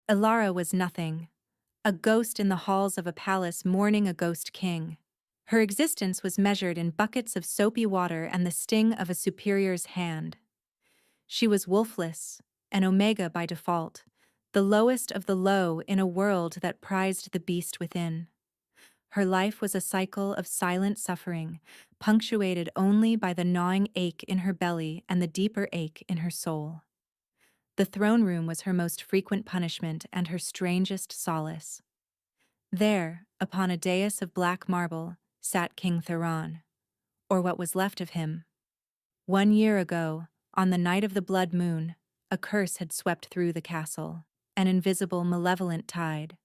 Ilara was nothing, a ghost in the halls of a palace mourning a ghost king. Her existence was measured in buckets of soapy water and the sting of a superior's hand. She was wolfless, an omega by default, the lowest of the low in a world that prized the beast within. Her life was a cycle of silent suffering, punctuated only by the gnawing ache in her belly and the deeper ache in her soul. The throne room was her most frequent punishment and her strangest solace. There, upon a dais of black marble, sat King Theron, or what was left of him. 1 year ago, on the night of the blood moon, a curse had swept through the castle, an invisible, malevolent tide.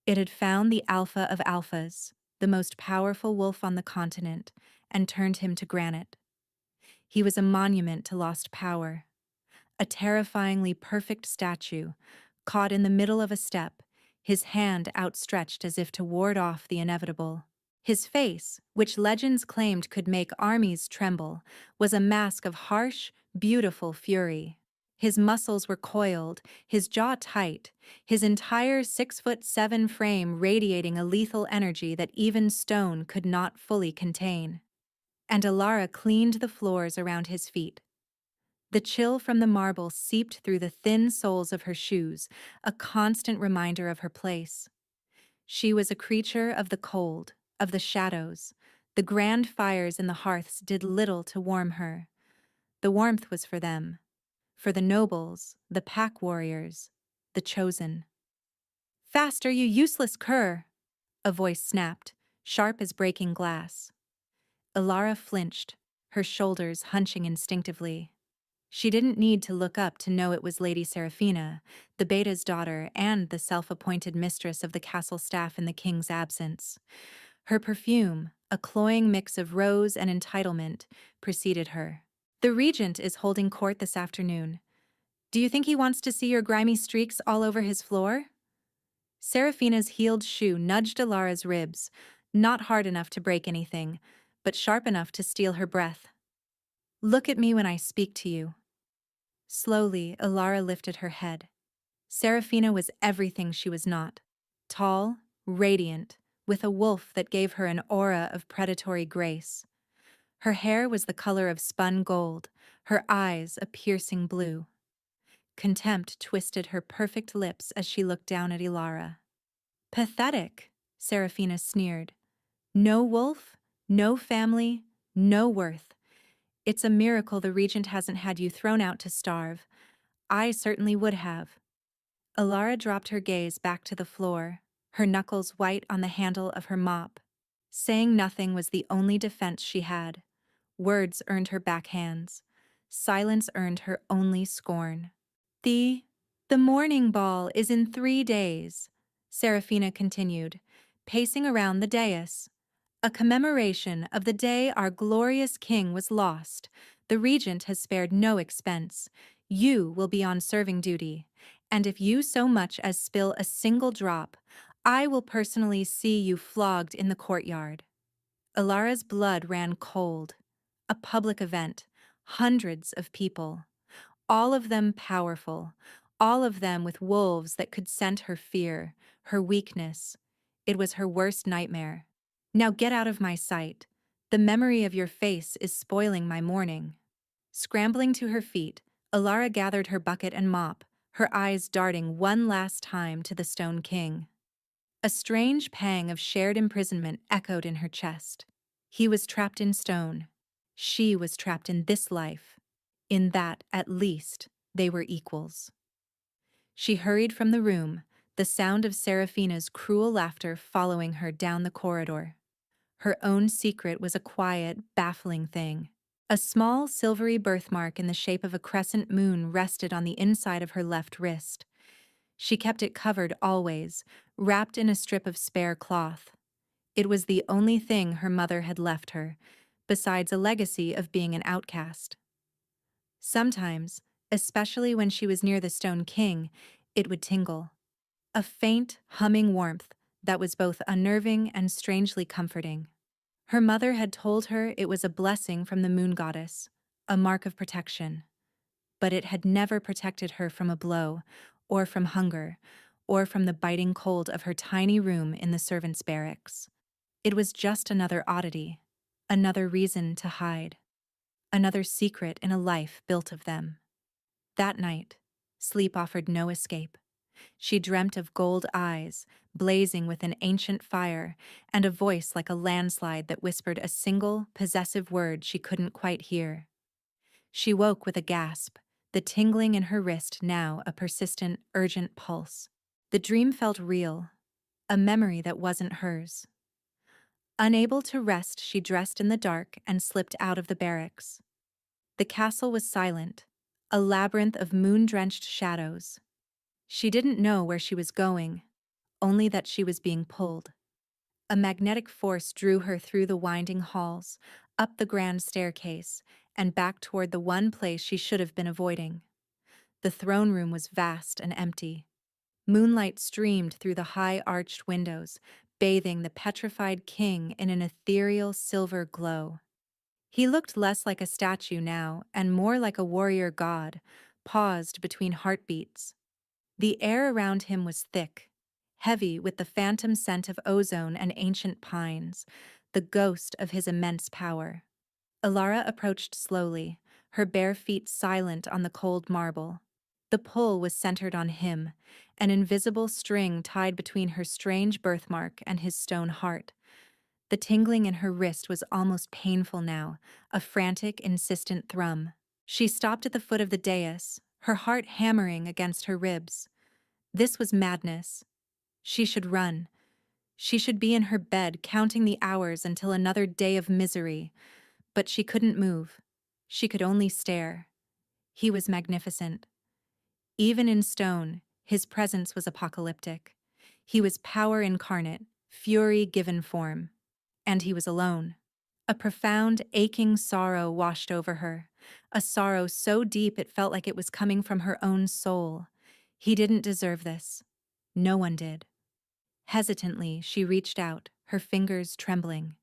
It had found the alpha of alphas, the most powerful wolf on the continent, and turned him to granite. He was a monument to lost power, a terrifyingly perfect statue, caught in the middle of a step, his hand outstretched as if to ward off the inevitable. His face, which legends claimed could make armies tremble, was a mask of harsh, beautiful fury. His muscles were coiled, his jaw tight, his entire 6'7" frame radiating a lethal energy that even stone could not fully contain. And Ilara cleaned the floors around his feet. The chill from the marble seeped through the thin soles of her shoes, a constant reminder of her place. She was a creature of the cold, of the shadows. The grand fires in the hearths did little to warm her. The warmth was for them, for the nobles, the pack warriors, the chosen. "Faster, you useless cur!" a voice snapped, sharp as breaking glass. Ilara flinched, her shoulders hunching instinctively. She didn't need to look up to know it was Lady Seraphina, the Beta's daughter and the self-appointed mistress of the castle staff in the king's absence. Her perfume, a cloying mix of rose and entitlement, preceded her. "The regent is holding court this afternoon. Do you think he wants to see your grimy streaks all over his floor?" Seraphina's heeled shoe nudged Ilara's ribs, not hard enough to break anything, but sharp enough to steal her breath. "Look at me when I speak to you." Slowly, Ilara lifted her head. Seraphina was everything she was not. Tall, radiant, with a wolf that gave her an aura of predatory grace. Her hair was the color of spun gold, her eyes a piercing blue. Contempt twisted her perfect lips as she looked down at Ilara. "Pathetic," Seraphina sneered. "No wolf, no family, no worth. It's a miracle the regent hasn't had you thrown out to starve. I certainly would have." Ilara dropped her gaze back to the floor, her knuckles white on the handle of her mop. Saying nothing was the only defense she had. Words earned her backhands. Silence earned her only scorn. The morning ball is in 3 days," Seraphina continued, pacing around the dais. "A commemoration of the day our glorious king was lost. The regent has spared no expense. You will be on serving duty, and if you so much as spill a single drop, I will personally see you flogged in the courtyard." Ilara's blood ran cold. A public event, hundreds of people, all of them powerful, all of them with wolves that could scent her fear, her weakness. It was her worst nightmare. "Now get out of my sight. The memory of your face is spoiling my morning." Scrambling to her feet, Ilara gathered her bucket and mop, her eyes darting one last time to the Stone King. A strange pang of shared imprisonment echoed in her chest. He was trapped in stone. She was trapped in this life. In that, at least, they were equals. She hurried from the room, the sound of Seraphina's cruel laughter following her down the corridor. Her own secret was a quiet, baffling thing. A small, silvery birthmark in the shape of a crescent moon rested on the inside of her left wrist. She kept it covered always, wrapped in a strip of spare cloth. It was the only thing her mother had left her, besides a legacy of being an outcast. Sometimes, especially when she was near the Stone King, it would tingle. A faint, humming warmth that was both unnerving and strangely comforting. Her mother had told her it was a blessing from the moon goddess, a mark of protection. But it had never protected her from a blow, or from hunger, or from the biting cold of her tiny room in the servants' barracks. It was just another oddity, another reason to hide, another secret in a life built of them. That night, sleep offered no escape. She dreamt of gold eyes, blazing with an ancient fire, and a voice like a landslide that whispered a single, possessive word she couldn't quite hear. She woke with a gasp, the tingling in her wrist now a persistent, urgent pulse. The dream felt real, a memory that wasn't hers. Unable to rest, she dressed in the dark and slipped out of the barracks. The castle was silent, a labyrinth of moon-drenched shadows. She didn't know where she was going, only that she was being pulled. A magnetic force drew her through the winding halls, up the grand staircase, and back toward the one place she should have been avoiding. The throne room was vast and empty. Moonlight streamed through the high arched windows, bathing the petrified king in an ethereal silver glow. He looked less like a statue now and more like a warrior god, paused between heartbeats. The air around him was thick, heavy with the phantom scent of ozone and ancient pines, the ghost of his immense power. Alara approached slowly, her bare feet silent on the cold marble. The pull was centered on him, an invisible string tied between her strange birthmark and his stone heart. The tingling in her wrist was almost painful now, a frantic, insistent thrum. She stopped at the foot of the dais, her heart hammering against her ribs. This was madness. She should run. She should be in her bed, counting the hours until another day of misery. But she couldn't move. She could only stare. He was magnificent. Even in stone, his presence was apocalyptic. He was power incarnate, fury given form. And he was alone. A profound, aching sorrow washed over her, a sorrow so deep it felt like it was coming from her own soul. He didn't deserve this. No one did. Hesitantly, she reached out, her fingers trembling.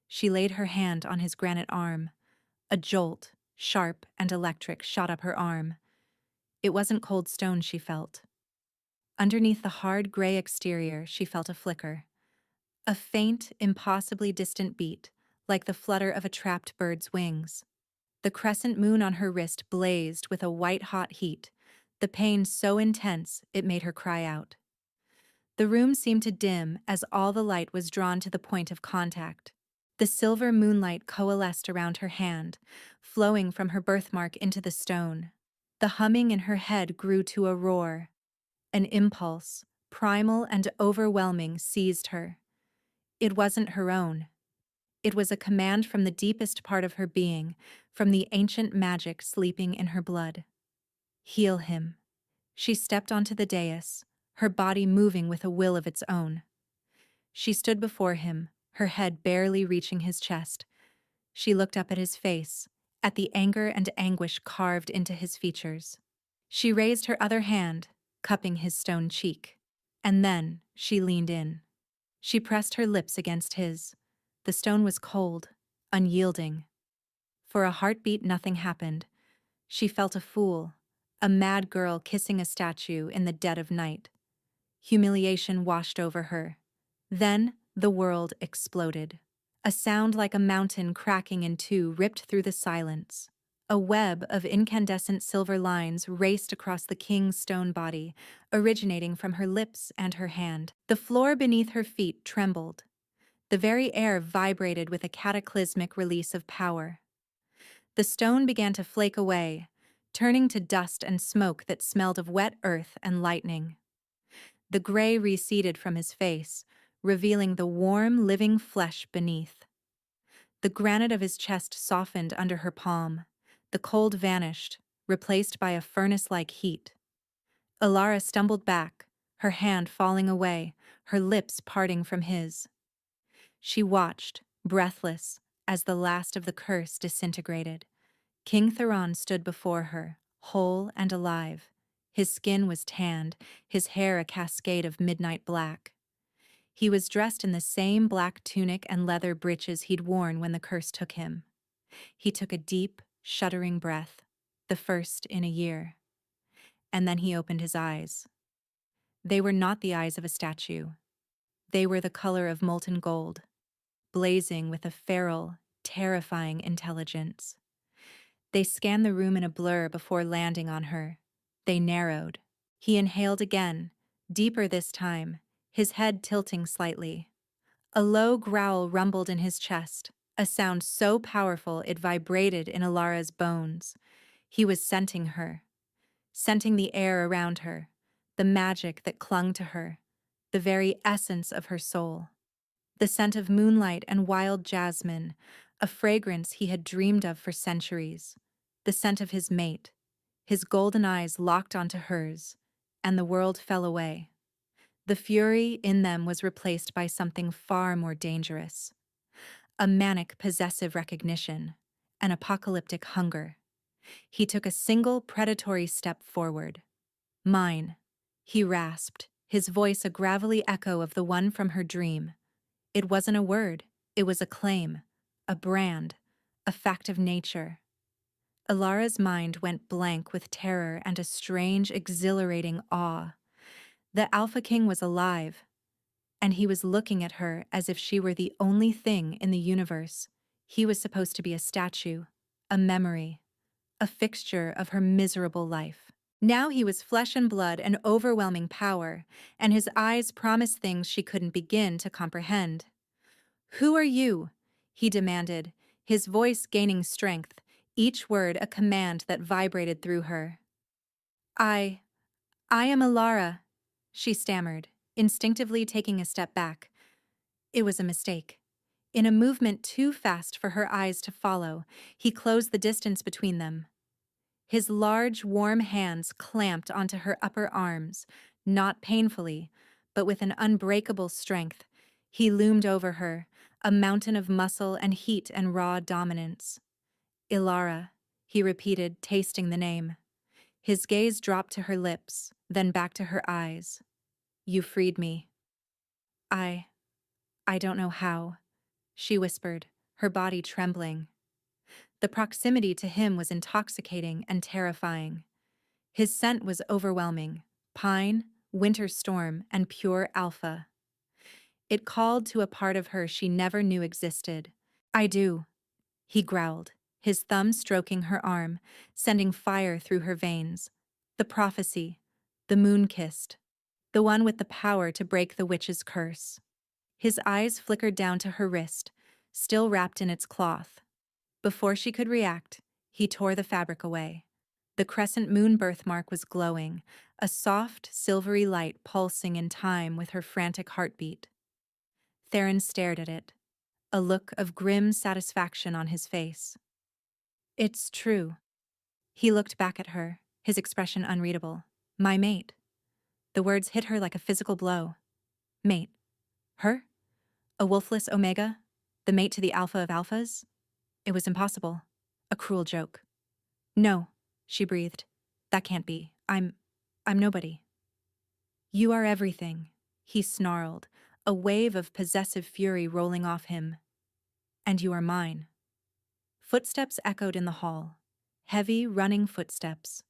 She laid her hand on his granite arm. A jolt, sharp and electric, shot up her arm. It wasn't cold stone she felt. Underneath the hard gray exterior, she felt a flicker. A faint, impossibly distant beat, like the flutter of a trapped bird's wings. The crescent moon on her wrist blazed with a white-hot heat, the pain so intense it made her cry out. The room seemed to dim as all the light was drawn to the point of contact. The silver moonlight coalesced around her hand, flowing from her birthmark into the stone. The humming in her head grew to a roar. An impulse, primal and overwhelming, seized her. It wasn't her own. It was a command from the deepest part of her being, from the ancient magic sleeping in her blood. Heal him. She stepped onto the dais, her body moving with a will of its own. She stood before him, her head barely reaching his chest. She looked up at his face, at the anger and anguish carved into his features. She raised her other hand, cupping his stone cheek. And then she leaned in. She pressed her lips against his. The stone was cold, unyielding. For a heartbeat, nothing happened. She felt a fool, a mad girl kissing a statue in the dead of night. Humiliation washed over her. Then the world exploded. A sound like a mountain cracking in two ripped through the silence. A web of incandescent silver lines raced across the king's stone body, originating from her lips and her hand. The floor beneath her feet trembled. The very air vibrated with a cataclysmic release of power. The stone began to flake away, turning to dust and smoke that smelled of wet earth and lightning. The gray receded from his face, revealing the warm, living flesh beneath. The granite of his chest softened under her palm. The cold vanished, replaced by a furnace-like heat. Alara stumbled back, her hand falling away, her lips parting from his. She watched, breathless, as the last of the curse disintegrated. King Theron stood before her, whole and alive. His skin was tanned, his hair a cascade of midnight black. He was dressed in the same black tunic and leather breeches he'd worn when the curse took him. He took a deep, shuddering breath, the first in a year. And then he opened his eyes. They were not the eyes of a statue. They were the color of molten gold, blazing with a feral, terrifying intelligence. They scanned the room in a blur before landing on her. They narrowed. He inhaled again, deeper this time, his head tilting slightly. A low growl rumbled in his chest, a sound so powerful it vibrated in Alara's bones. He was scenting her, scenting the air around her, the magic that clung to her, the very essence of her soul. The scent of moonlight and wild jasmine, a fragrance he had dreamed of for centuries. The scent of his mate, his golden eyes locked onto hers, and the world fell away. The fury in them was replaced by something far more dangerous. A manic possessive recognition, an apocalyptic hunger. He took a single predatory step forward. Mine, he rasped, his voice a gravelly echo of the one from her dream. It wasn't a word, it was a claim, a brand, a fact of nature. Alara's mind went blank with terror and a strange, exhilarating awe. The Alpha King was alive, and he was looking at her as if she were the only thing in the universe. He was supposed to be a statue, a memory, a fixture of her miserable life. Now he was flesh and blood and overwhelming power, and his eyes promised things she couldn't begin to comprehend. "Who are you?" he demanded, his voice gaining strength, each word a command that vibrated through her. I am Alara," she stammered, instinctively taking a step back. It was a mistake. In a movement too fast for her eyes to follow, he closed the distance between them. His large, warm hands clamped onto her upper arms, not painfully, but with an unbreakable strength. He loomed over her, a mountain of muscle and heat and raw dominance. "Ilara," he repeated, tasting the name. His gaze dropped to her lips, then back to her eyes. "You freed me." I don't know how," she whispered, her body trembling. The proximity to him was intoxicating and terrifying. His scent was overwhelming: pine, winter storm, and pure alpha. It called to a part of her she never knew existed. "I do," he growled, his thumb stroking her arm, sending fire through her veins. "The prophecy, the moon-kissed, the one with the power to break the witch's curse." His eyes flickered down to her wrist, still wrapped in its cloth. Before she could react, he tore the fabric away. The crescent moon birthmark was glowing, a soft, silvery light pulsing in time with her frantic heartbeat. Theron stared at it, a look of grim satisfaction on his face. "It's true." He looked back at her, his expression unreadable. "My mate." The words hit her like a physical blow. Mate. Her? A wolfless Omega? The mate to the Alpha of Alphas? It was impossible. A cruel joke. "No," she breathed. "That can't be. I'm nobody." "You are everything," he snarled, a wave of possessive fury rolling off him. "And you are mine." Footsteps echoed in the hall. Heavy, running footsteps.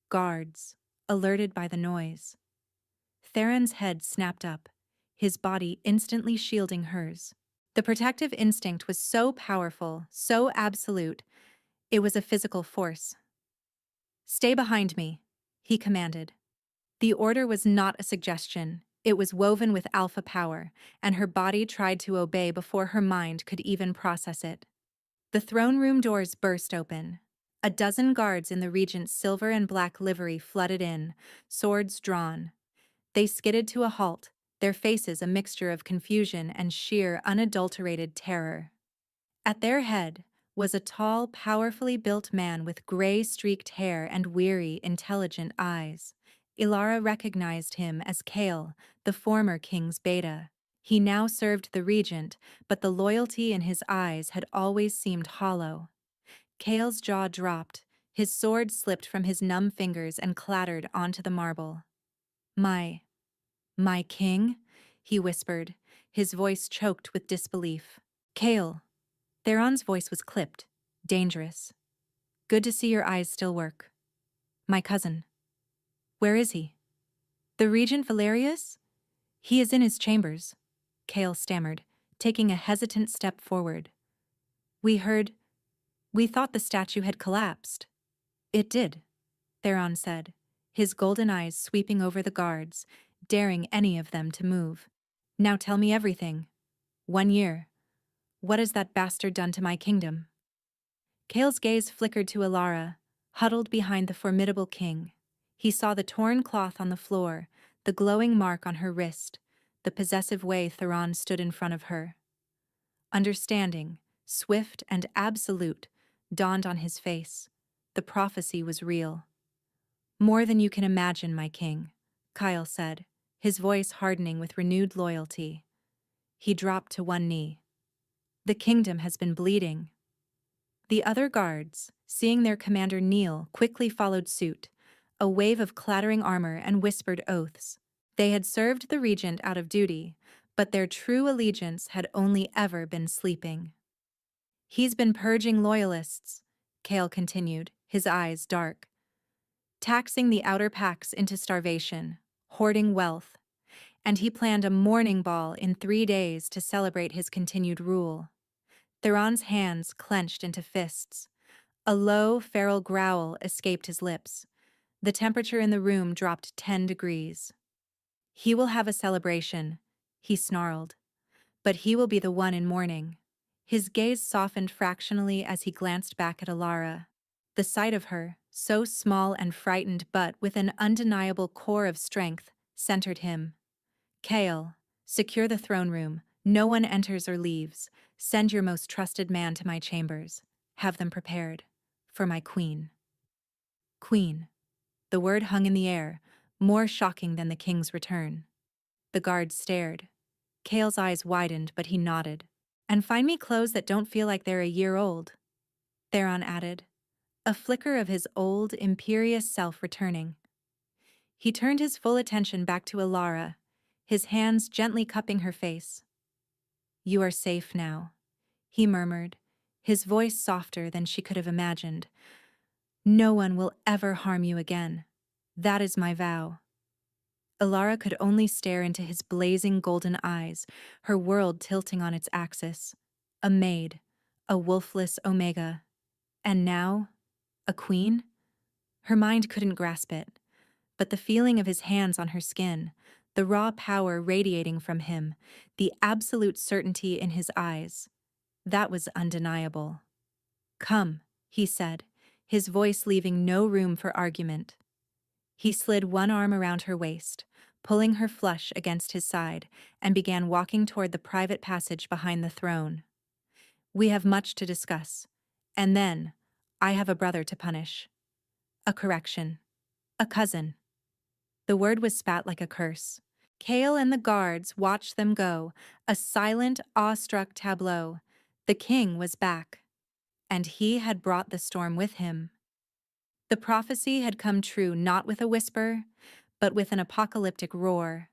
Guards, alerted by the noise. Theron's head snapped up, his body instantly shielding hers. The protective instinct was so powerful, so absolute, it was a physical force. "Stay behind me," he commanded. The order was not a suggestion. It was woven with alpha power, and her body tried to obey before her mind could even process it. The throne room doors burst open. A dozen guards in the regent's silver and black livery flooded in, swords drawn. They skidded to a halt, their faces a mixture of confusion and sheer, unadulterated terror. At their head was a tall, powerfully built man with gray-streaked hair and weary, intelligent eyes. Ilara recognized him as Kale, the former king's beta. He now served the regent, but the loyalty in his eyes had always seemed hollow. Kale's jaw dropped, his sword slipped from his numb fingers and clattered onto the marble. My king?" he whispered, his voice choked with disbelief. "Kale." Theron's voice was clipped, dangerous. "Good to see your eyes still work. My cousin. Where is he?" The Regent Valerius? He is in his chambers, Kale stammered, taking a hesitant step forward. We thought the statue had collapsed. It did, Theron said, his golden eyes sweeping over the guards, daring any of them to move. Now tell me everything. 1 year. What has that bastard done to my kingdom? Kale's gaze flickered to Alara, huddled behind the formidable king. He saw the torn cloth on the floor, the glowing mark on her wrist, the possessive way Theron stood in front of her. Understanding, swift and absolute, dawned on his face. The prophecy was real. More than you can imagine, my king, Kyle said, his voice hardening with renewed loyalty. He dropped to one knee. The kingdom has been bleeding. The other guards, seeing their commander kneel, quickly followed suit, a wave of clattering armor and whispered oaths. They had served the regent out of duty, but their true allegiance had only ever been sleeping. He's been purging loyalists, Kale continued, his eyes dark. Taxing the outer packs into starvation, hoarding wealth, and he planned a mourning ball in 3 days to celebrate his continued rule. Theron's hands clenched into fists. A low, feral growl escaped his lips. The temperature in the room dropped 10 degrees. He will have a celebration, he snarled. But he will be the one in mourning. His gaze softened fractionally as he glanced back at Alara. The sight of her, so small and frightened but with an undeniable core of strength, centered him. Kale, secure the throne room. No one enters or leaves. Send your most trusted man to my chambers. Have them prepared. For my queen. Queen. The word hung in the air, more shocking than the king's return. The guards stared. Kale's eyes widened, but he nodded. And find me clothes that don't feel like they're a year old, Theron added, a flicker of his old, imperious self returning. He turned his full attention back to Alara, his hands gently cupping her face. You are safe now, he murmured, his voice softer than she could have imagined. No one will ever harm you again. That is my vow. Alara could only stare into his blazing golden eyes, her world tilting on its axis. A maid, a wolfless omega. And now, a queen? Her mind couldn't grasp it, but the feeling of his hands on her skin, the raw power radiating from him, the absolute certainty in his eyes, that was undeniable. Come, he said, his voice leaving no room for argument. He slid one arm around her waist, pulling her flush against his side, and began walking toward the private passage behind the throne. We have much to discuss. And then, I have a brother to punish. A correction. A cousin. The word was spat like a curse. Kale and the guards watched them go, a silent, awestruck tableau. The king was back. And he had brought the storm with him. The prophecy had come true not with a whisper, but with an apocalyptic roar.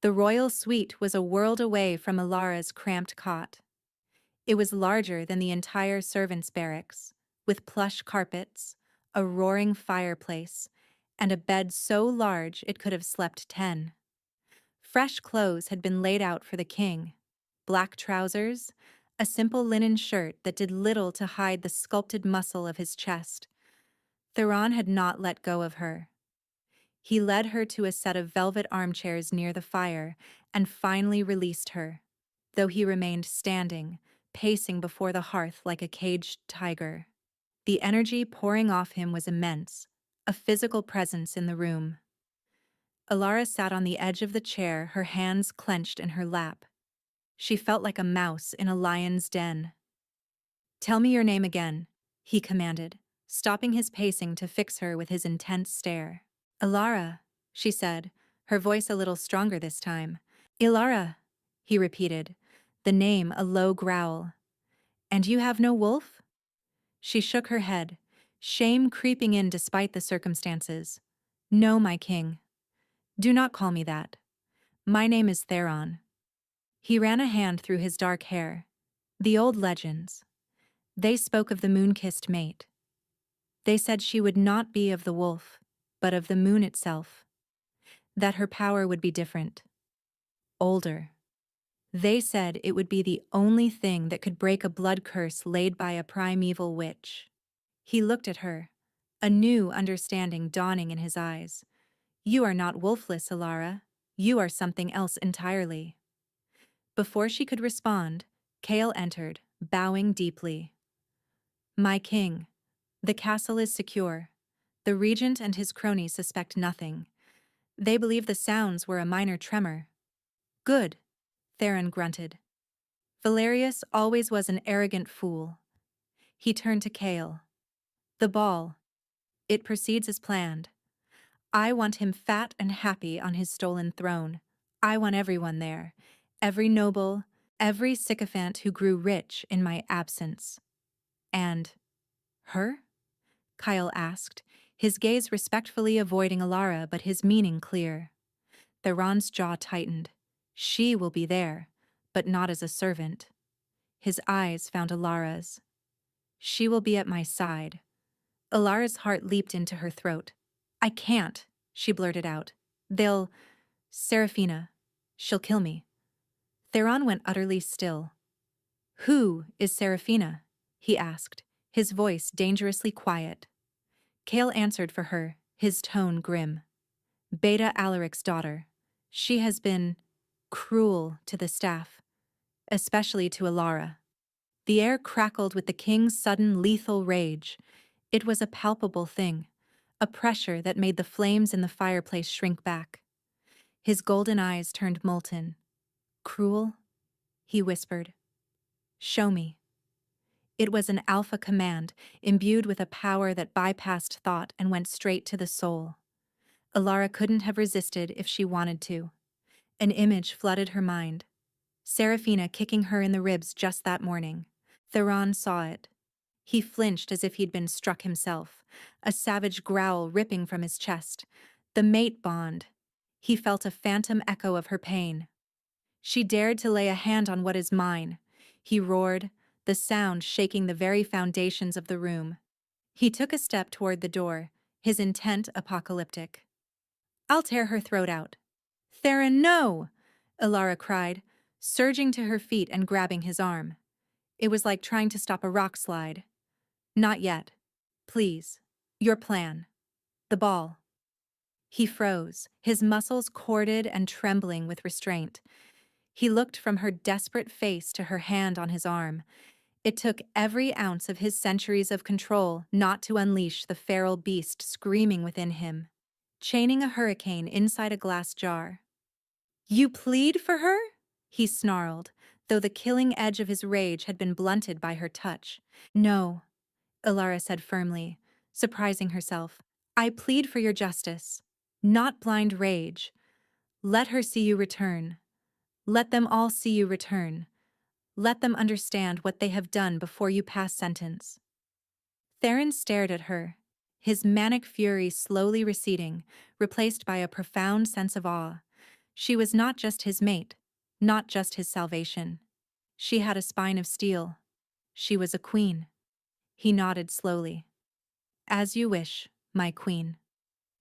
The royal suite was a world away from Alara's cramped cot. It was larger than the entire servants' barracks, with plush carpets, a roaring fireplace, and a bed so large it could have slept 10. Fresh clothes had been laid out for the king. Black trousers, a simple linen shirt that did little to hide the sculpted muscle of his chest. Theron had not let go of her. He led her to a set of velvet armchairs near the fire and finally released her, though he remained standing, pacing before the hearth like a caged tiger. The energy pouring off him was immense, a physical presence in the room. Alara sat on the edge of the chair, her hands clenched in her lap. She felt like a mouse in a lion's den. Tell me your name again, he commanded, stopping his pacing to fix her with his intense stare. Alara, she said, her voice a little stronger this time. Ilara, he repeated, the name a low growl. And you have no wolf? She shook her head, shame creeping in despite the circumstances. No, my king. Do not call me that. My name is Theron. He ran a hand through his dark hair. The old legends. They spoke of the moon-kissed mate. They said she would not be of the wolf, but of the moon itself. that her power would be different, older. They said it would be the only thing that could break a blood curse laid by a primeval witch. He looked at her, a new understanding dawning in his eyes. You are not wolfless, Alara. You are something else entirely. Before she could respond, Kale entered, bowing deeply. My king, the castle is secure. The regent and his cronies suspect nothing. They believe the sounds were a minor tremor. Good, Theron grunted. Valerius always was an arrogant fool. He turned to Kale. The ball. It proceeds as planned. I want him fat and happy on his stolen throne. I want everyone there. Every noble, every sycophant who grew rich in my absence. And her? Kyle asked, his gaze respectfully avoiding Alara but his meaning clear. Theron's jaw tightened. She will be there, but not as a servant. His eyes found Alara's. She will be at my side. Alara's heart leaped into her throat. I can't, she blurted out. They'll... Seraphina. She'll kill me. Theron went utterly still. Who is Seraphina? He asked, his voice dangerously quiet. Kale answered for her, his tone grim. Beta Alaric's daughter. She has been cruel to the staff, especially to Alara. The air crackled with the king's sudden lethal rage. It was a palpable thing, a pressure that made the flames in the fireplace shrink back. His golden eyes turned molten. Cruel? He whispered. Show me. It was an alpha command, imbued with a power that bypassed thought and went straight to the soul. Alara couldn't have resisted if she wanted to. An image flooded her mind. Seraphina kicking her in the ribs just that morning. Theron saw it. He flinched as if he'd been struck himself, a savage growl ripping from his chest. The mate bond. He felt a phantom echo of her pain. She dared to lay a hand on what is mine. He roared, the sound shaking the very foundations of the room. He took a step toward the door, his intent apocalyptic. I'll tear her throat out. Theron, no! Alara cried, surging to her feet and grabbing his arm. It was like trying to stop a rock slide. Not yet. Please. Your plan. The ball. He froze, his muscles corded and trembling with restraint. He looked from her desperate face to her hand on his arm. It took every ounce of his centuries of control not to unleash the feral beast screaming within him, chaining a hurricane inside a glass jar. You plead for her? He snarled, though the killing edge of his rage had been blunted by her touch. No, Alara said firmly, surprising herself. I plead for your justice, not blind rage. Let her see you return. Let them all see you return. Let them understand what they have done before you pass sentence. Theron stared at her, his manic fury slowly receding, replaced by a profound sense of awe. She was not just his mate, not just his salvation. She had a spine of steel. She was a queen. He nodded slowly. As you wish, my queen.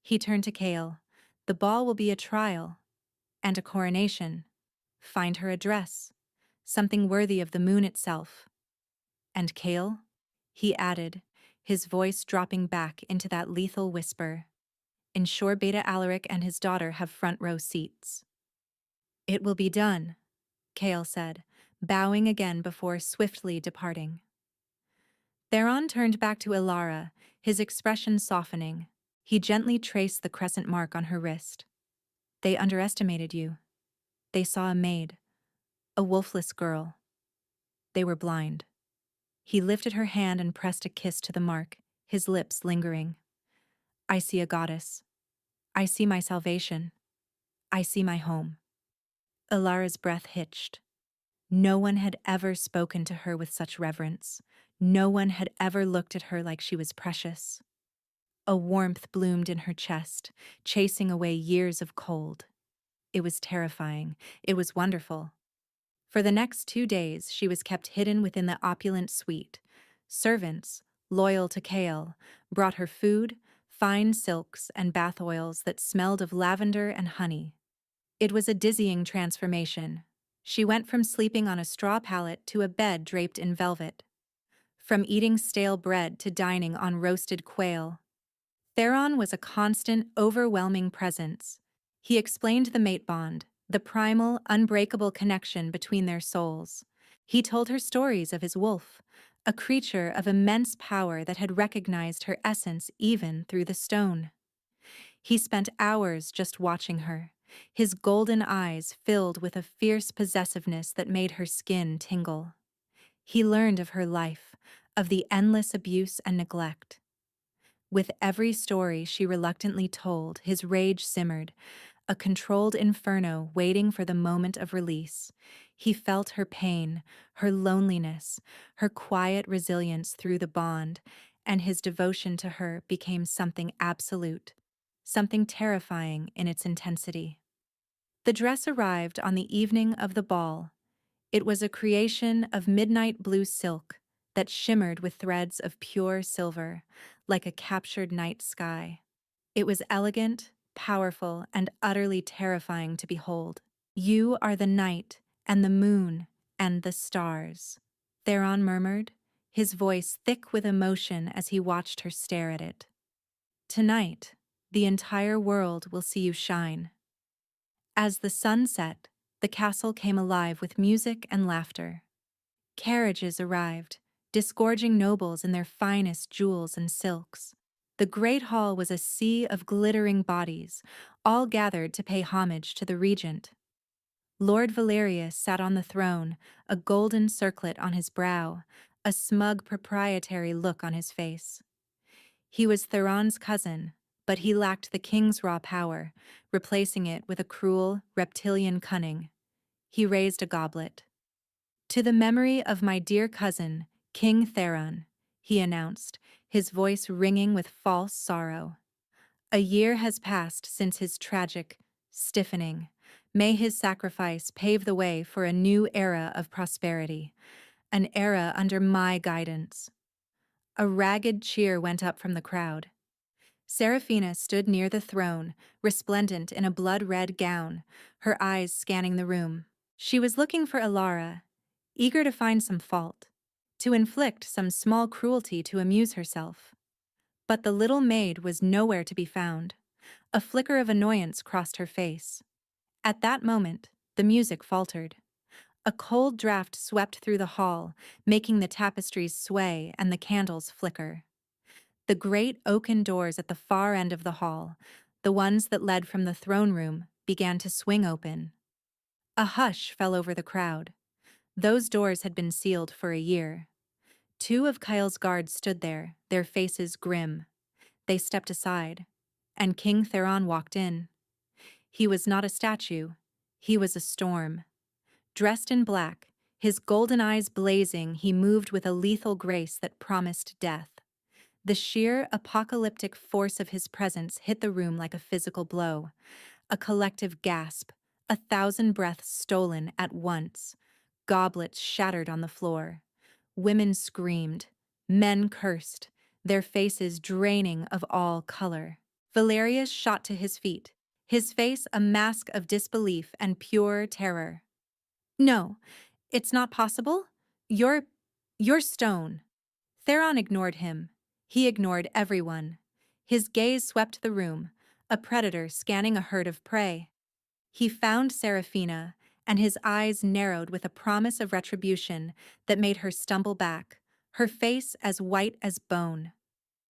He turned to Kale. The ball will be a trial. And a coronation. Find her a dress. Something worthy of the moon itself. And Kale? He added, his voice dropping back into that lethal whisper. Ensure Beta Alaric and his daughter have front row seats. It will be done, Kale said, bowing again before swiftly departing. Theron turned back to Alara, his expression softening. He gently traced the crescent mark on her wrist. They underestimated you. They saw a maid, a wolfless girl. They were blind. He lifted her hand and pressed a kiss to the mark, his lips lingering. I see a goddess. I see my salvation. I see my home. Alara's breath hitched. No one had ever spoken to her with such reverence. No one had ever looked at her like she was precious. A warmth bloomed in her chest, chasing away years of cold. It was terrifying. It was wonderful. For the next 2 days, she was kept hidden within the opulent suite. Servants, loyal to Kale, brought her food, fine silks and bath oils that smelled of lavender and honey. It was a dizzying transformation. She went from sleeping on a straw pallet to a bed draped in velvet, from eating stale bread to dining on roasted quail. Theron was a constant, overwhelming presence. He explained the mate bond, the primal, unbreakable connection between their souls. He told her stories of his wolf, a creature of immense power that had recognized her essence even through the stone. He spent hours just watching her, his golden eyes filled with a fierce possessiveness that made her skin tingle. He learned of her life, of the endless abuse and neglect. With every story she reluctantly told, his rage simmered, a controlled inferno waiting for the moment of release. He felt her pain, her loneliness, her quiet resilience through the bond, and his devotion to her became something absolute, something terrifying in its intensity. The dress arrived on the evening of the ball. It was a creation of midnight blue silk that shimmered with threads of pure silver, like a captured night sky. It was elegant, powerful, and utterly terrifying to behold. "You are the night, and the moon, and the stars," Theron murmured, his voice thick with emotion as he watched her stare at it. "Tonight, the entire world will see you shine." As the sun set, the castle came alive with music and laughter. Carriages arrived, disgorging nobles in their finest jewels and silks. The great hall was a sea of glittering bodies, all gathered to pay homage to the regent. Lord Valerius sat on the throne, a golden circlet on his brow, a smug proprietary look on his face. He was Theron's cousin, but he lacked the king's raw power, replacing it with a cruel, reptilian cunning. He raised a goblet. "To the memory of my dear cousin, King Theron," he announced, his voice ringing with false sorrow. "A year has passed since his tragic stiffening. May his sacrifice pave the way for a new era of prosperity, an era under my guidance." A ragged cheer went up from the crowd. Seraphina stood near the throne, resplendent in a blood-red gown, her eyes scanning the room. She was looking for Ilara, eager to find some fault, to inflict some small cruelty to amuse herself. But the little maid was nowhere to be found. A flicker of annoyance crossed her face. At that moment, the music faltered. A cold draft swept through the hall, making the tapestries sway and the candles flicker. The great oaken doors at the far end of the hall, the ones that led from the throne room, began to swing open. A hush fell over the crowd. Those doors had been sealed for a year. Two of Kyle's guards stood there, their faces grim. They stepped aside, and King Theron walked in. He was not a statue. He was a storm. Dressed in black, his golden eyes blazing, he moved with a lethal grace that promised death. The sheer, apocalyptic force of his presence hit the room like a physical blow. A collective gasp, 1,000 breaths stolen at once. Goblets shattered on the floor. Women screamed. Men cursed, their faces draining of all color. Valerius shot to his feet, his face a mask of disbelief and pure terror. "No, it's not possible. You're stone." Theron ignored him. He ignored everyone. His gaze swept the room, a predator scanning a herd of prey. He found Seraphina, and his eyes narrowed with a promise of retribution that made her stumble back, her face as white as bone.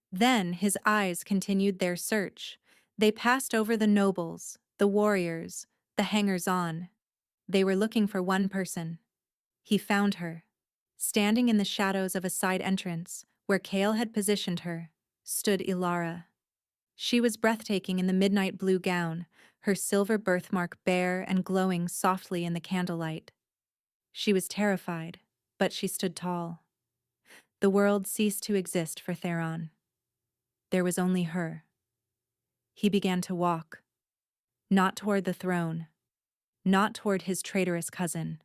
Then his eyes continued their search. They passed over the nobles, the warriors, the hangers-on. They were looking for one person. He found her. Standing in the shadows of a side entrance, where Kale had positioned her, stood Ilara. She was breathtaking in the midnight blue gown, her silver birthmark bare and glowing softly in the candlelight. She was terrified, but she stood tall. The world ceased to exist for Theron. There was only her. He began to walk, not toward the throne, not toward his traitorous cousin.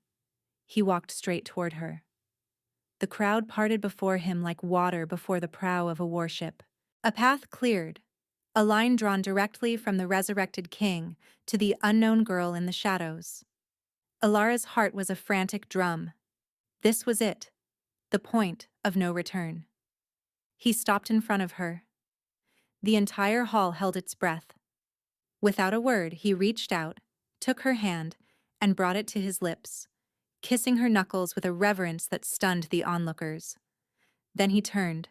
He walked straight toward her. The crowd parted before him like water before the prow of a warship. A path cleared, a line drawn directly from the resurrected king to the unknown girl in the shadows. Alara's heart was a frantic drum. This was it, the point of no return. He stopped in front of her. The entire hall held its breath. Without a word, he reached out, took her hand, and brought it to his lips, kissing her knuckles with a reverence that stunned the onlookers. Then he turned,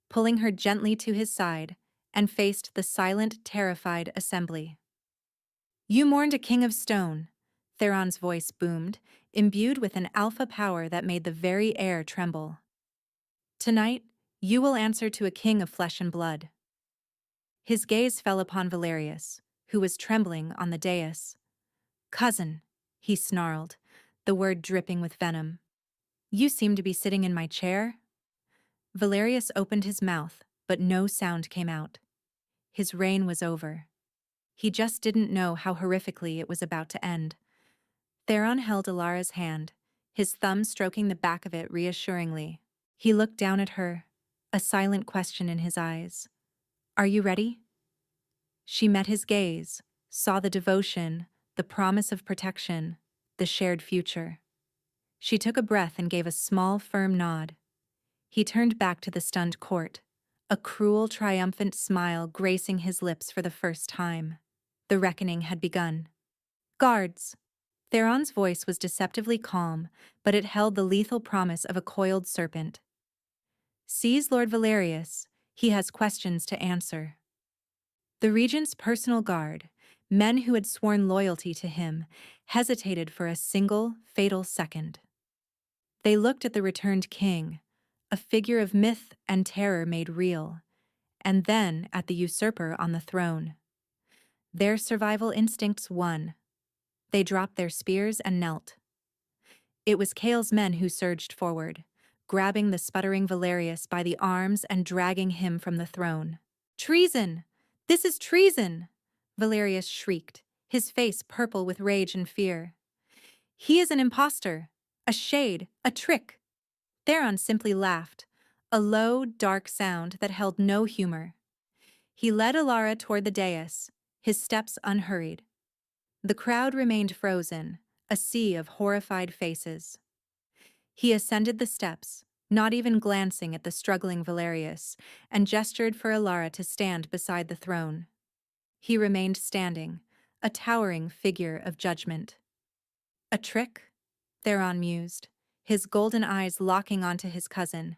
pulling her gently to his side, and faced the silent, terrified assembly. "You mourned a king of stone," Theron's voice boomed, imbued with an alpha power that made the very air tremble. "Tonight, you will answer to a king of flesh and blood." His gaze fell upon Valerius, who was trembling on the dais. "Cousin," he snarled, the word dripping with venom. "You seem to be sitting in my chair?" Valerius opened his mouth, but no sound came out. His reign was over. He just didn't know how horrifically it was about to end. Theron held Alara's hand, his thumb stroking the back of it reassuringly. He looked down at her, a silent question in his eyes. "Are you ready?" She met his gaze, saw the devotion, the promise of protection, the shared future. She took a breath and gave a small, firm nod. He turned back to the stunned court, a cruel, triumphant smile gracing his lips for the first time. The reckoning had begun. "Guards!" Theron's voice was deceptively calm, but it held the lethal promise of a coiled serpent. "Seize Lord Valerius. He has questions to answer." The regent's personal guard, men who had sworn loyalty to him, hesitated for a single, fatal second. They looked at the returned king, a figure of myth and terror made real, and then at the usurper on the throne. Their survival instincts won. They dropped their spears and knelt. It was Cale's men who surged forward, grabbing the sputtering Valerius by the arms and dragging him from the throne. "Treason! This is treason!" Valerius shrieked, his face purple with rage and fear. "He is an impostor, a shade, a trick." Theron simply laughed, a low, dark sound that held no humor. He led Alara toward the dais, his steps unhurried. The crowd remained frozen, a sea of horrified faces. He ascended the steps, not even glancing at the struggling Valerius, and gestured for Alara to stand beside the throne. He remained standing, a towering figure of judgment. "A trick?" Theron mused, his golden eyes locking onto his cousin.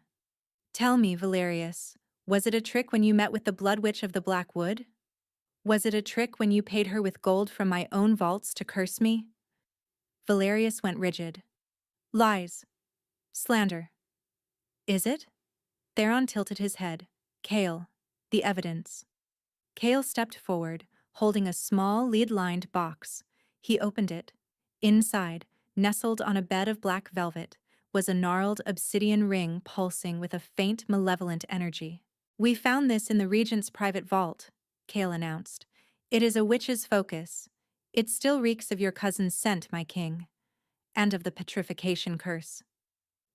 "Tell me, Valerius, was it a trick when you met with the Blood Witch of the Black Wood? Was it a trick when you paid her with gold from my own vaults to curse me?" Valerius went rigid. "Lies. Slander." "Is it?" Theron tilted his head. "Cale, the evidence." Cale stepped forward, holding a small, lead-lined box. He opened it. Inside, nestled on a bed of black velvet, was a gnarled obsidian ring pulsing with a faint, malevolent energy. "We found this in the regent's private vault," Cale announced. "It is a witch's focus. It still reeks of your cousin's scent, my king, and of the petrification curse."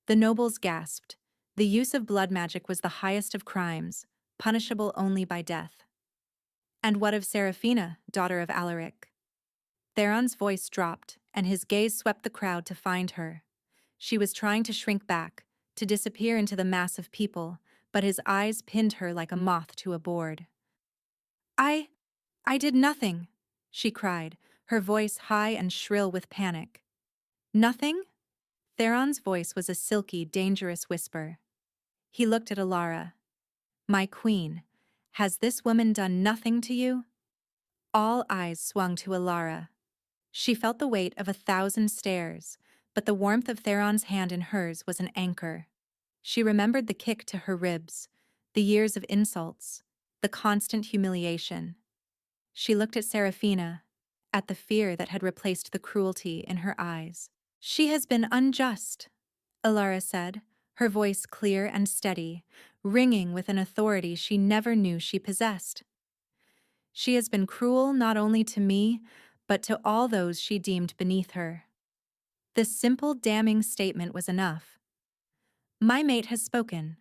The nobles gasped. The use of blood magic was the highest of crimes, punishable only by death. "And what of Seraphina, daughter of Alaric?" Theron's voice dropped, and his gaze swept the crowd to find her. She was trying to shrink back, to disappear into the mass of people, but his eyes pinned her like a moth to a board. I did nothing," she cried, her voice high and shrill with panic. "Nothing?" Theron's voice was a silky, dangerous whisper. He looked at Alara. "My queen, has this woman done nothing to you?" All eyes swung to Alara. She felt the weight of 1,000 stares, but the warmth of Theron's hand in hers was an anchor. She remembered the kick to her ribs, the years of insults, the constant humiliation. She looked at Seraphina, at the fear that had replaced the cruelty in her eyes. "She has been unjust," Alara said, her voice clear and steady, ringing with an authority she never knew she possessed. "She has been cruel not only to me, but to all those she deemed beneath her." The simple, damning statement was enough. "My mate has spoken,"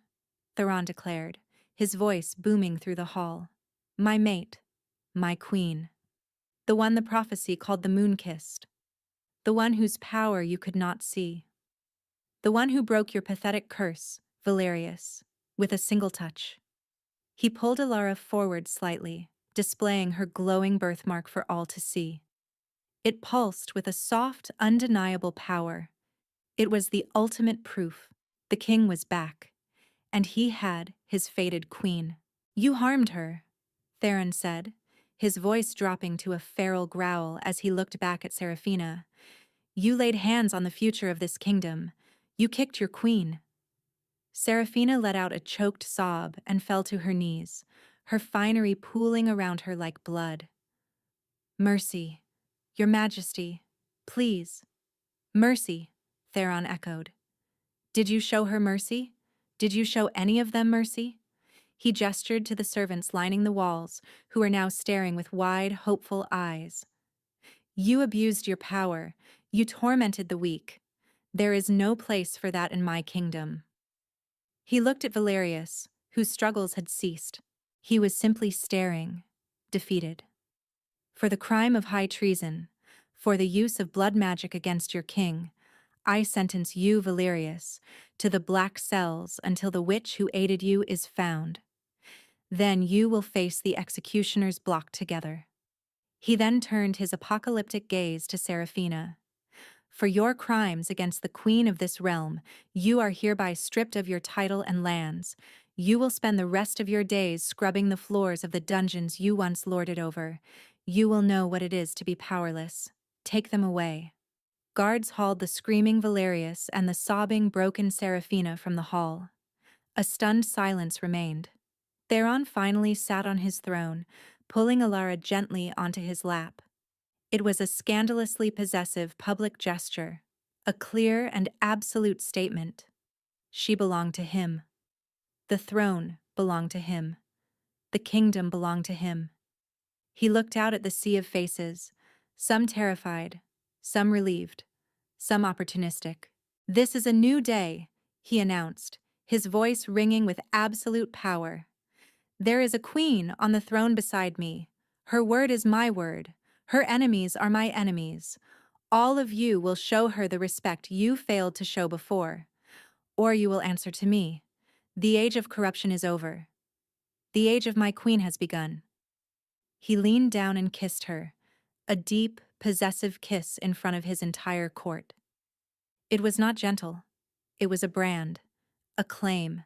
Theron declared, his voice booming through the hall. My mate, my queen, the one the prophecy called the moon-kissed, the one whose power you could not see, the one who broke your pathetic curse, Valerius, with a single touch. He pulled Ilara forward slightly, displaying her glowing birthmark for all to see. It pulsed with a soft, undeniable power. It was the ultimate proof. The king was back, and he had his fated queen. You harmed her, Theron said, his voice dropping to a feral growl as he looked back at Seraphina. You laid hands on the future of this kingdom. You kicked your queen. Seraphina let out a choked sob and fell to her knees, her finery pooling around her like blood. Mercy, your majesty, please. Mercy, Theron echoed. Did you show her mercy? Did you show any of them mercy? He gestured to the servants lining the walls, who were now staring with wide, hopeful eyes. You abused your power. You tormented the weak. There is no place for that in my kingdom. He looked at Valerius, whose struggles had ceased. He was simply staring, defeated. For the crime of high treason, for the use of blood magic against your king, I sentence you, Valerius, to the black cells until the witch who aided you is found. Then you will face the executioner's block together. He then turned his apocalyptic gaze to Seraphina. For your crimes against the queen of this realm, you are hereby stripped of your title and lands. You will spend the rest of your days scrubbing the floors of the dungeons you once lorded over. You will know what it is to be powerless. Take them away. Guards hauled the screaming Valerius and the sobbing, broken Seraphina from the hall. A stunned silence remained. Theron finally sat on his throne, pulling Ilara gently onto his lap. It was a scandalously possessive public gesture, a clear and absolute statement. She belonged to him. The throne belonged to him. The kingdom belonged to him. He looked out at the sea of faces, some terrified, some relieved, some opportunistic. This is a new day, he announced, his voice ringing with absolute power. There is a queen on the throne beside me. Her word is my word. Her enemies are my enemies. All of you will show her the respect you failed to show before. Or you will answer to me. The age of corruption is over. The age of my queen has begun. He leaned down and kissed her, a deep, possessive kiss in front of his entire court. It was not gentle. It was a brand, a claim,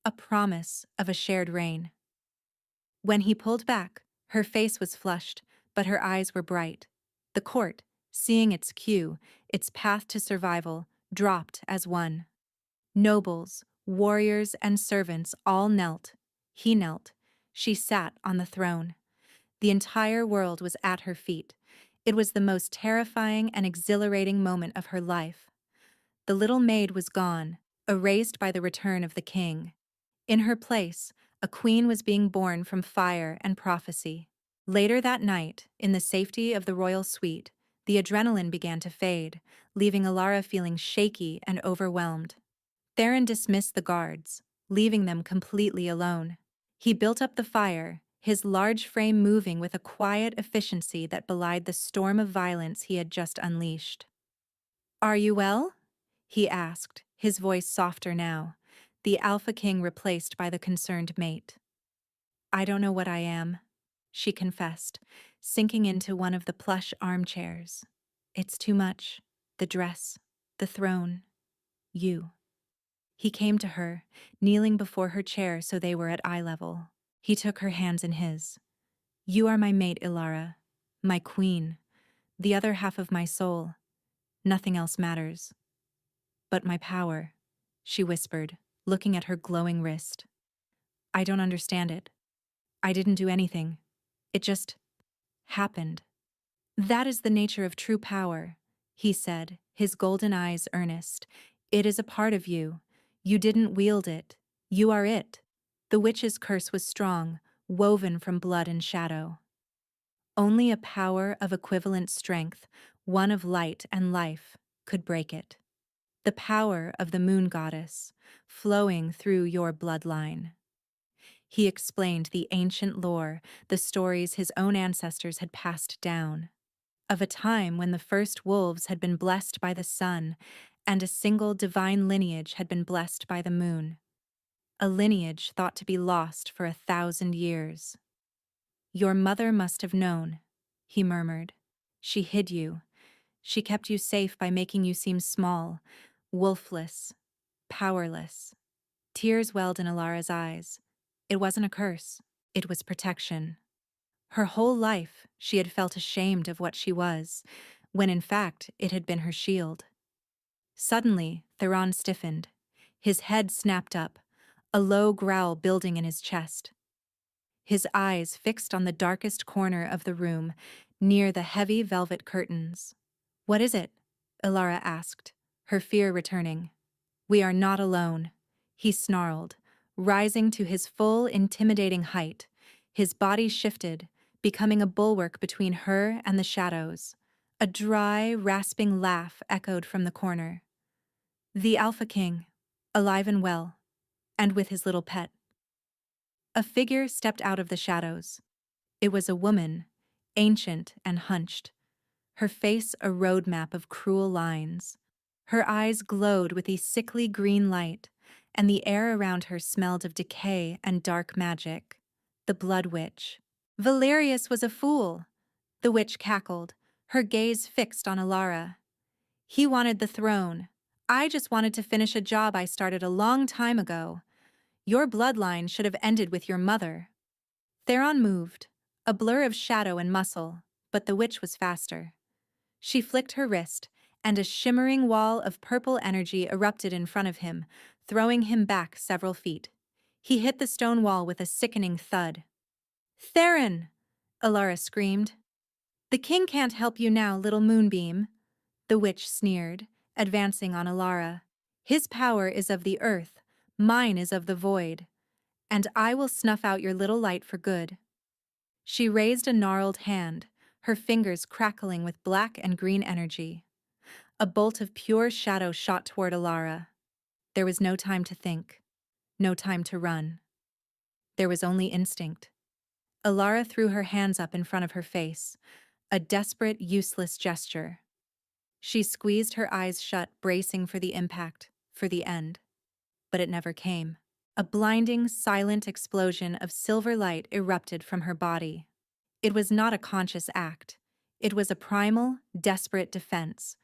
a promise of a shared reign. When he pulled back, her face was flushed, but her eyes were bright. The court, seeing its cue, its path to survival, dropped as one. Nobles, warriors, and servants all knelt. He knelt. She sat on the throne. The entire world was at her feet. It was the most terrifying and exhilarating moment of her life. The little maid was gone, erased by the return of the king. In her place, a queen was being born from fire and prophecy. Later that night, in the safety of the royal suite, the adrenaline began to fade, leaving Ilara feeling shaky and overwhelmed. Theron dismissed the guards, leaving them completely alone. He built up the fire, his large frame moving with a quiet efficiency that belied the storm of violence he had just unleashed. "Are you well?" he asked, his voice softer now, the Alpha King replaced by the concerned mate. "I don't know what I am," she confessed, sinking into one of the plush armchairs. "It's too much. The dress, the throne, you." He came to her, kneeling before her chair so they were at eye level. He took her hands in his. "You are my mate, Ilara, my queen, the other half of my soul. Nothing else matters. But my power," she whispered, looking at her glowing wrist. "I don't understand it. I didn't do anything. It just happened." "That is the nature of true power," he said, his golden eyes earnest. "It is a part of you. You didn't wield it. You are it." The witch's curse was strong, woven from blood and shadow. Only a power of equivalent strength, one of light and life, could break it. The power of the moon goddess, flowing through your bloodline. He explained the ancient lore, the stories his own ancestors had passed down, of a time when the first wolves had been blessed by the sun, and a single divine lineage had been blessed by the moon. A lineage thought to be lost for 1,000 years. "Your mother must have known," he murmured. "She hid you. She kept you safe by making you seem small, wolfless, powerless." Tears welled in Alara's eyes. It wasn't a curse. It was protection. Her whole life, she had felt ashamed of what she was, when in fact it had been her shield. Suddenly, Theron stiffened. His head snapped up, a low growl building in his chest. His eyes fixed on the darkest corner of the room, near the heavy velvet curtains. "What is it?" Alara asked, her fear returning. "We are not alone," he snarled, rising to his full, intimidating height. His body shifted, becoming a bulwark between her and the shadows. A dry, rasping laugh echoed from the corner. "The Alpha King, alive and well, and with his little pet." A figure stepped out of the shadows. It was a woman, ancient and hunched, her face a roadmap of cruel lines. Her eyes glowed with a sickly green light, and the air around her smelled of decay and dark magic. The Blood Witch. "Valerius was a fool," the witch cackled, her gaze fixed on Alara. "He wanted the throne. I just wanted to finish a job I started a long time ago. Your bloodline should have ended with your mother." Theron moved, a blur of shadow and muscle, but the witch was faster. She flicked her wrist, and a shimmering wall of purple energy erupted in front of him, throwing him back several feet. He hit the stone wall with a sickening thud. "Theron!" Alara screamed. "The king can't help you now, little moonbeam," the witch sneered, advancing on Alara. "His power is of the earth, mine is of the void, and I will snuff out your little light for good." She raised a gnarled hand, her fingers crackling with black and green energy. A bolt of pure shadow shot toward Alara. There was no time to think, no time to run. There was only instinct. Alara threw her hands up in front of her face, a desperate, useless gesture. She squeezed her eyes shut, bracing for the impact, for the end. But it never came. A blinding, silent explosion of silver light erupted from her body. It was not a conscious act. It was a primal, desperate defense.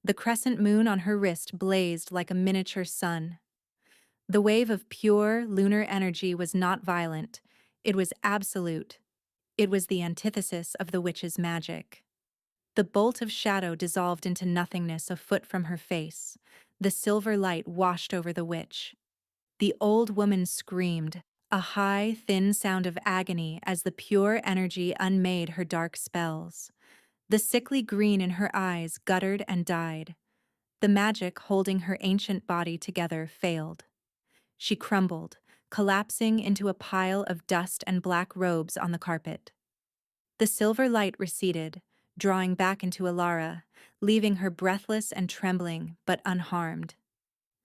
The crescent moon on her wrist blazed like a miniature sun. The wave of pure, lunar energy was not violent. It was absolute. It was the antithesis of the witch's magic. The bolt of shadow dissolved into nothingness a foot from her face. The silver light washed over the witch. The old woman screamed, a high, thin sound of agony as the pure energy unmade her dark spells. The sickly green in her eyes guttered and died. The magic holding her ancient body together failed. She crumbled, collapsing into a pile of dust and black robes on the carpet. The silver light receded, drawing back into Alara, leaving her breathless and trembling, but unharmed.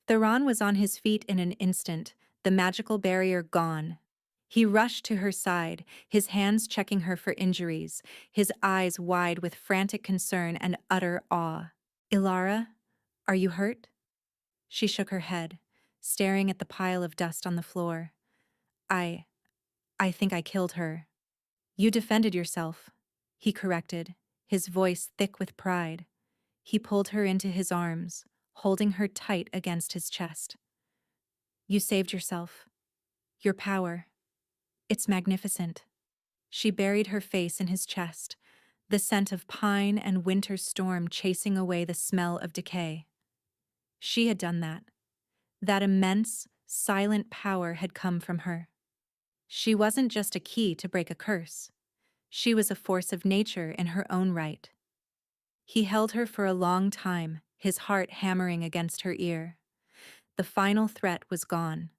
Theron was on his feet in an instant, the magical barrier gone. He rushed to her side, his hands checking her for injuries, his eyes wide with frantic concern and utter awe. "Ilara, are you hurt?" She shook her head, staring at the pile of dust on the floor. I think I killed her." "You defended yourself," he corrected, his voice thick with pride. He pulled her into his arms, holding her tight against his chest. "You saved yourself. Your power. It's magnificent." She buried her face in his chest, the scent of pine and winter storm chasing away the smell of decay. She had done that. That immense, silent power had come from her. She wasn't just a key to break a curse. She was a force of nature in her own right. He held her for a long time, his heart hammering against her ear. The final threat was gone,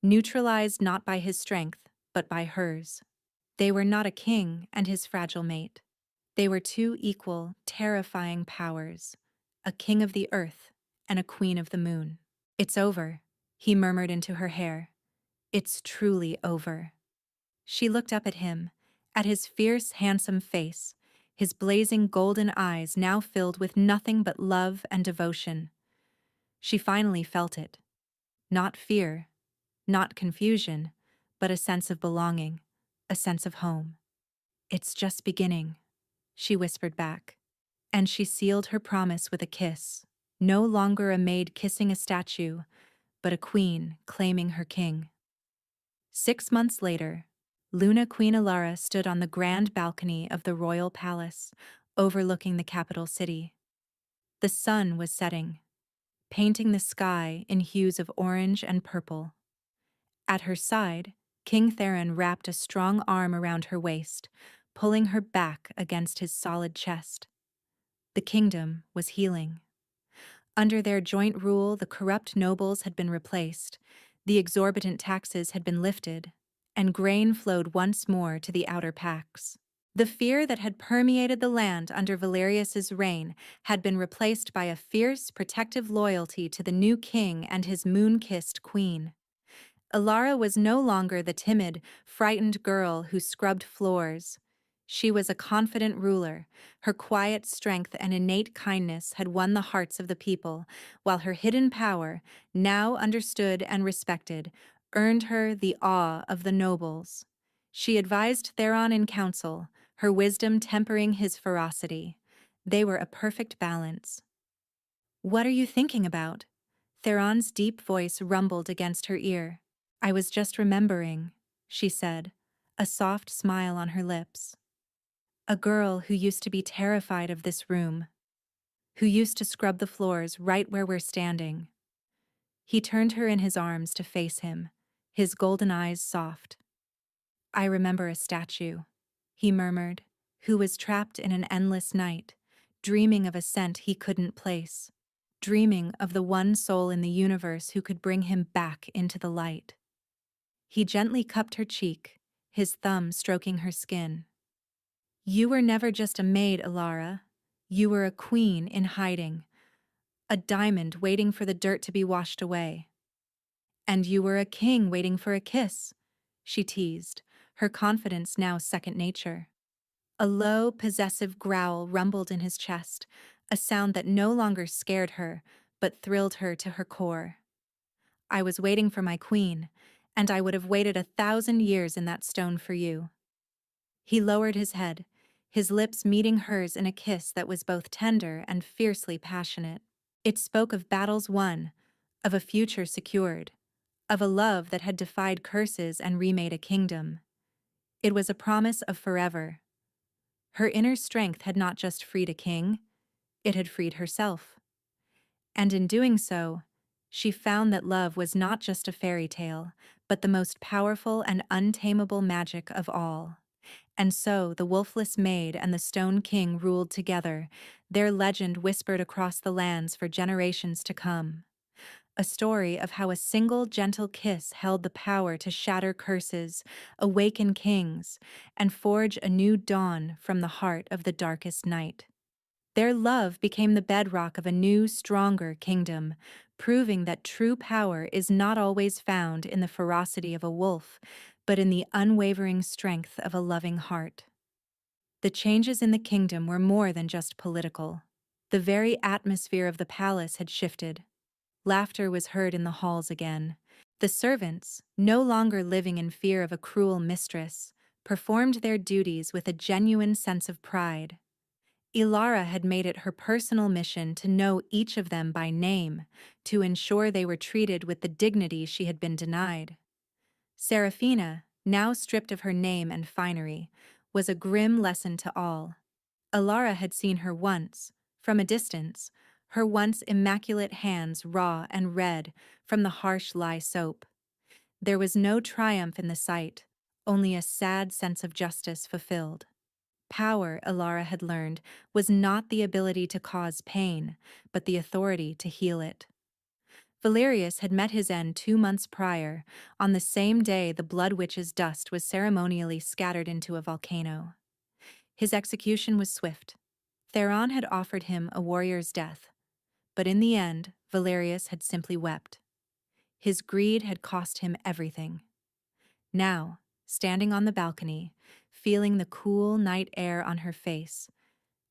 neutralized not by his strength, but by hers. They were not a king and his fragile mate. They were two equal, terrifying powers, a king of the earth and a queen of the moon. "It's over," he murmured into her hair. "It's truly over." She looked up at his fierce, handsome face, his blazing golden eyes now filled with nothing but love and devotion. She finally felt it. Not fear, not confusion, but a sense of belonging, a sense of home. "It's just beginning," she whispered back. And she sealed her promise with a kiss, no longer a maid kissing a statue, but a queen claiming her king. 6 months later, Luna Queen Alara stood on the grand balcony of the royal palace, overlooking the capital city. The sun was setting, painting the sky in hues of orange and purple. At her side, King Theron wrapped a strong arm around her waist, pulling her back against his solid chest. The kingdom was healing. Under their joint rule, the corrupt nobles had been replaced, the exorbitant taxes had been lifted, and grain flowed once more to the outer packs. The fear that had permeated the land under Valerius's reign had been replaced by a fierce, protective loyalty to the new king and his moon-kissed queen. Alara was no longer the timid, frightened girl who scrubbed floors. She was a confident ruler. Her quiet strength and innate kindness had won the hearts of the people, while her hidden power, now understood and respected, earned her the awe of the nobles. She advised Theron in council, her wisdom tempering his ferocity. They were a perfect balance. "What are you thinking about?" Theron's deep voice rumbled against her ear. "I was just remembering," she said, a soft smile on her lips. "A girl who used to be terrified of this room, who used to scrub the floors right where we're standing." He turned her in his arms to face him, his golden eyes soft. "I remember a statue," he murmured, "who was trapped in an endless night, dreaming of a scent he couldn't place, dreaming of the one soul in the universe who could bring him back into the light." He gently cupped her cheek, his thumb stroking her skin. "You were never just a maid, Alara. You were a queen in hiding, a diamond waiting for the dirt to be washed away. And you were a king waiting for a kiss," she teased, her confidence now second nature. A low, possessive growl rumbled in his chest, a sound that no longer scared her, but thrilled her to her core. "I was waiting for my queen, and I would have waited 1,000 years in that stone for you." He lowered his head, his lips meeting hers in a kiss that was both tender and fiercely passionate. It spoke of battles won, of a future secured, of a love that had defied curses and remade a kingdom. It was a promise of forever. Her inner strength had not just freed a king, it had freed herself. And in doing so, she found that love was not just a fairy tale, but the most powerful and untamable magic of all. And so the wolfless maid and the stone king ruled together, their legend whispered across the lands for generations to come. A story of how a single gentle kiss held the power to shatter curses, awaken kings, and forge a new dawn from the heart of the darkest night. Their love became the bedrock of a new, stronger kingdom, proving that true power is not always found in the ferocity of a wolf, but in the unwavering strength of a loving heart. The changes in the kingdom were more than just political. The very atmosphere of the palace had shifted. Laughter was heard in the halls again. The servants, no longer living in fear of a cruel mistress, performed their duties with a genuine sense of pride. Ilara had made it her personal mission to know each of them by name, to ensure they were treated with the dignity she had been denied. Serafina, now stripped of her name and finery, was a grim lesson to all. Ilara had seen her once, from a distance, her once immaculate hands raw and red from the harsh lye soap. There was no triumph in the sight, only a sad sense of justice fulfilled. Power, Ilara had learned, was not the ability to cause pain, but the authority to heal it. Valerius had met his end 2 months prior, on the same day the Blood Witch's dust was ceremonially scattered into a volcano. His execution was swift. Theron had offered him a warrior's death, but in the end, Valerius had simply wept. His greed had cost him everything. Now, Standing on the balcony, feeling the cool night air on her face,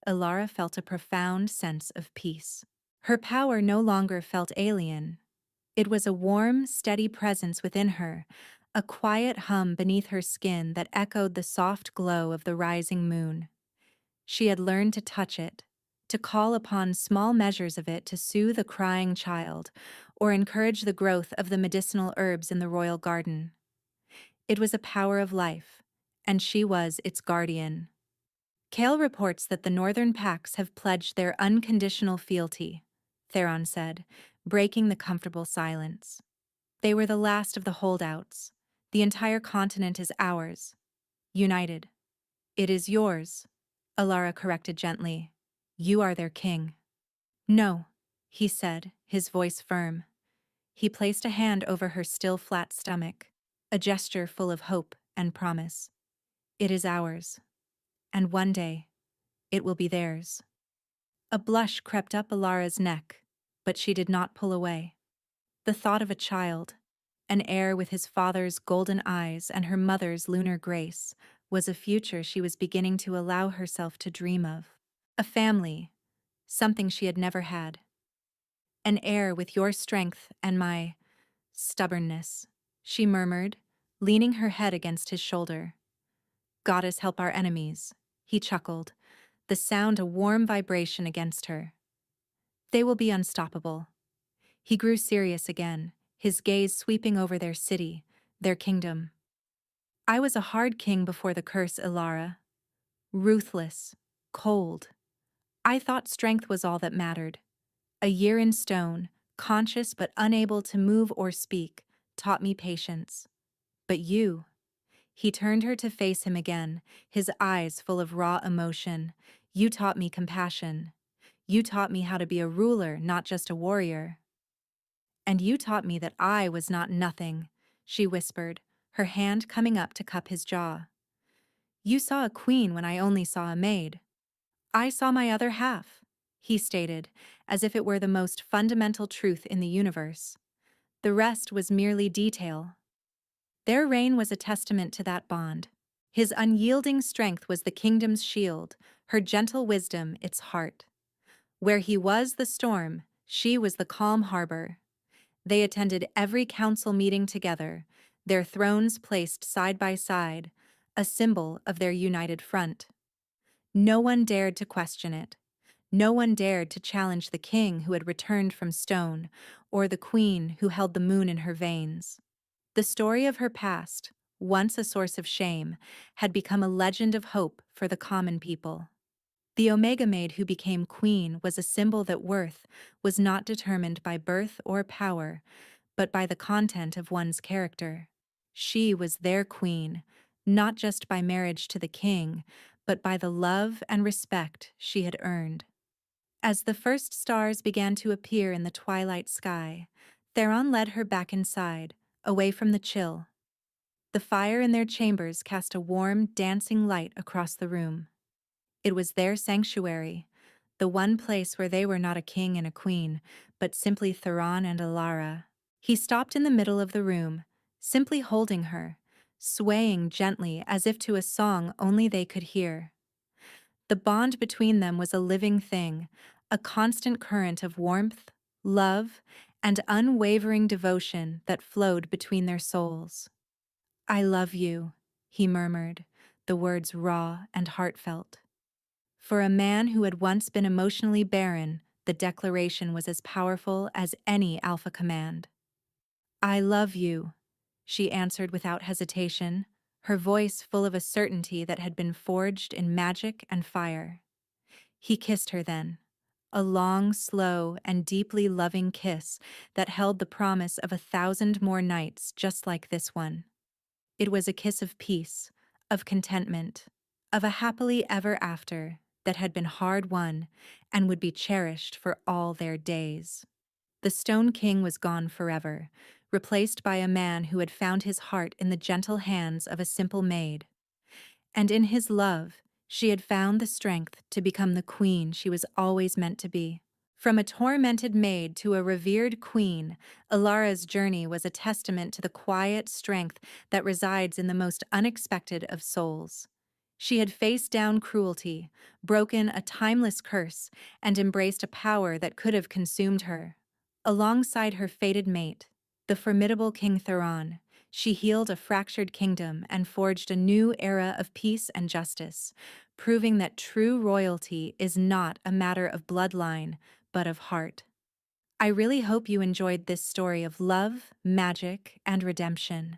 Ilara felt a profound sense of peace. Her power no longer felt alien. It was a warm, steady presence within her, a quiet hum beneath her skin that echoed the soft glow of the rising moon. She had learned to touch it, to call upon small measures of it to soothe a crying child, or encourage the growth of the medicinal herbs in the royal garden. It was a power of life, and she was its guardian. Kale reports that the northern packs have pledged their unconditional fealty, Theron said, breaking the comfortable silence. They were the last of the holdouts. The entire continent is ours. United. It is yours, Ilara corrected gently. You are their king. No, he said, his voice firm. He placed a hand over her still flat stomach, a gesture full of hope and promise. It is ours. And one day, it will be theirs. A blush crept up Ilara's neck, but she did not pull away. The thought of a child, an heir with his father's golden eyes and her mother's lunar grace, was a future she was beginning to allow herself to dream of. A family, something she had never had. An heir with your strength and my stubbornness, she murmured, leaning her head against his shoulder. Goddess help our enemies, he chuckled, the sound a warm vibration against her. They will be unstoppable. He grew serious again, his gaze sweeping over their city, their kingdom. I was a hard king before the curse, Ilara. Ruthless, cold. I thought strength was all that mattered. A year in stone, conscious but unable to move or speak, taught me patience. But you... He turned her to face him again, his eyes full of raw emotion. You taught me compassion. You taught me how to be a ruler, not just a warrior. And you taught me that I was not nothing, she whispered, her hand coming up to cup his jaw. You saw a queen when I only saw a maid. I saw my other half, he stated, as if it were the most fundamental truth in the universe. The rest was merely detail. Their reign was a testament to that bond. His unyielding strength was the kingdom's shield, her gentle wisdom its heart. Where he was the storm, she was the calm harbor. They attended every council meeting together, their thrones placed side by side, a symbol of their united front. No one dared to question it. No one dared to challenge the king who had returned from stone, or the queen who held the moon in her veins. The story of her past, once a source of shame, had become a legend of hope for the common people. The Omega Maid who became queen was a symbol that worth was not determined by birth or power, but by the content of one's character. She was their queen, not just by marriage to the king, but by the love and respect she had earned. As the first stars began to appear in the twilight sky, Theron led her back inside, away from the chill. The fire in their chambers cast a warm, dancing light across the room. It was their sanctuary, the one place where they were not a king and a queen, but simply Theron and Ilara. He stopped in the middle of the room, simply holding her, swaying gently as if to a song only they could hear. The bond between them was a living thing, a constant current of warmth, love, and unwavering devotion that flowed between their souls. I love you, he murmured, the words raw and heartfelt. For a man who had once been emotionally barren, the declaration was as powerful as any alpha command. I love you, she answered without hesitation, her voice full of a certainty that had been forged in magic and fire. He kissed her then, a long, slow, and deeply loving kiss that held the promise of 1,000 more nights just like this one. It was a kiss of peace, of contentment, of a happily ever after that had been hard-won and would be cherished for all their days. The Stone King was gone forever, replaced by a man who had found his heart in the gentle hands of a simple maid. And in his love, she had found the strength to become the queen she was always meant to be. From a tormented maid to a revered queen, Alara's journey was a testament to the quiet strength that resides in the most unexpected of souls. She had faced down cruelty, broken a timeless curse, and embraced a power that could have consumed her. Alongside her fated mate, the formidable King Theron, she healed a fractured kingdom and forged a new era of peace and justice, proving that true royalty is not a matter of bloodline, but of heart. I really hope you enjoyed this story of love, magic, and redemption.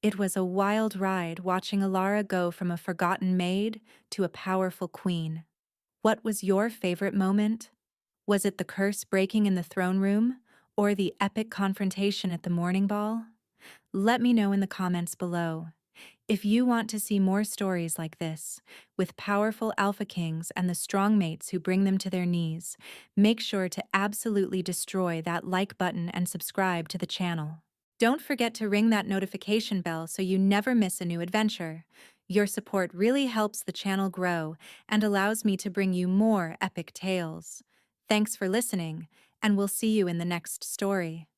It was a wild ride watching Alara go from a forgotten maid to a powerful queen. What was your favorite moment? Was it the curse breaking in the throne room, or the epic confrontation at the morning ball? Let me know in the comments below. If you want to see more stories like this, with powerful alpha kings and the strong mates who bring them to their knees, make sure to absolutely destroy that like button and subscribe to the channel. Don't forget to ring that notification bell so you never miss a new adventure. Your support really helps the channel grow and allows me to bring you more epic tales. Thanks for listening, and we'll see you in the next story.